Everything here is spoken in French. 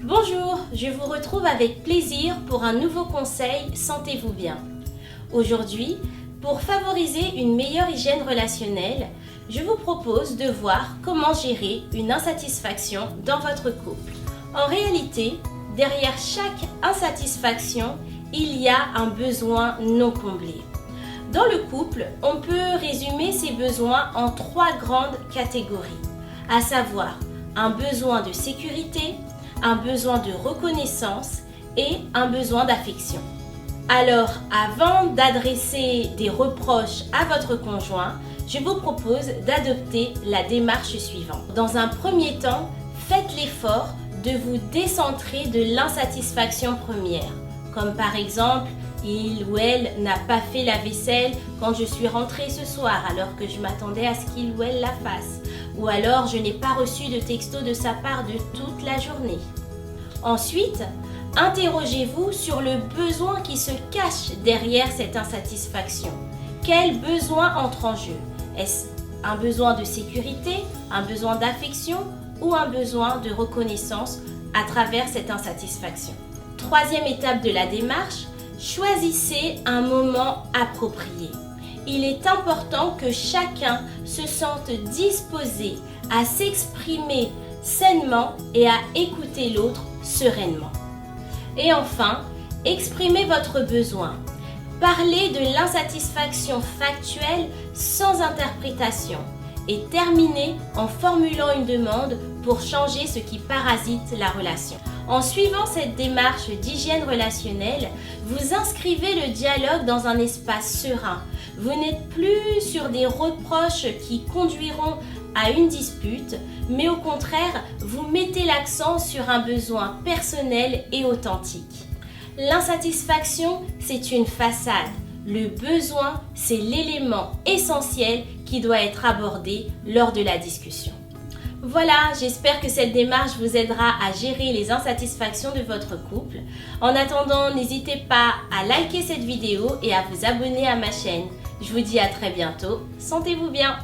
Bonjour, je vous retrouve avec plaisir pour un nouveau conseil Sentez-vous bien. Aujourd'hui, pour favoriser une meilleure hygiène relationnelle, je vous propose de voir comment gérer une insatisfaction dans votre couple. En réalité, derrière chaque insatisfaction, il y a un besoin non comblé. Dans le couple, on peut résumer ces besoins en 3 grandes catégories, à savoir un besoin de sécurité, un besoin de reconnaissance et un besoin d'affection. Alors, avant d'adresser des reproches à votre conjoint, je vous propose d'adopter la démarche suivante. Dans un premier temps, faites l'effort de vous décentrer de l'insatisfaction première, comme par exemple, il ou elle n'a pas fait la vaisselle quand je suis rentrée ce soir alors que je m'attendais à ce qu'il ou elle la fasse. Ou alors, je n'ai pas reçu de texto de sa part de toute la journée. Ensuite, interrogez-vous sur le besoin qui se cache derrière cette insatisfaction. Quel besoin entre en jeu? Est-ce un besoin de sécurité, un besoin d'affection ou un besoin de reconnaissance à travers cette insatisfaction? Troisième étape de la démarche, choisissez un moment approprié. Il est important que chacun se sente disposé à s'exprimer sainement et à écouter l'autre sereinement. Et enfin, exprimez votre besoin. Parlez de l'insatisfaction factuelle sans interprétation et terminez en formulant une demande pour changer ce qui parasite la relation. En suivant cette démarche d'hygiène relationnelle, vous inscrivez le dialogue dans un espace serein. Vous n'êtes plus sur des reproches qui conduiront à une dispute, mais au contraire, vous mettez l'accent sur un besoin personnel et authentique. L'insatisfaction, c'est une façade. Le besoin, c'est l'élément essentiel qui doit être abordé lors de la discussion. Voilà, j'espère que cette démarche vous aidera à gérer les insatisfactions de votre couple. En attendant, n'hésitez pas à liker cette vidéo et à vous abonner à ma chaîne. Je vous dis à très bientôt. Sentez-vous bien!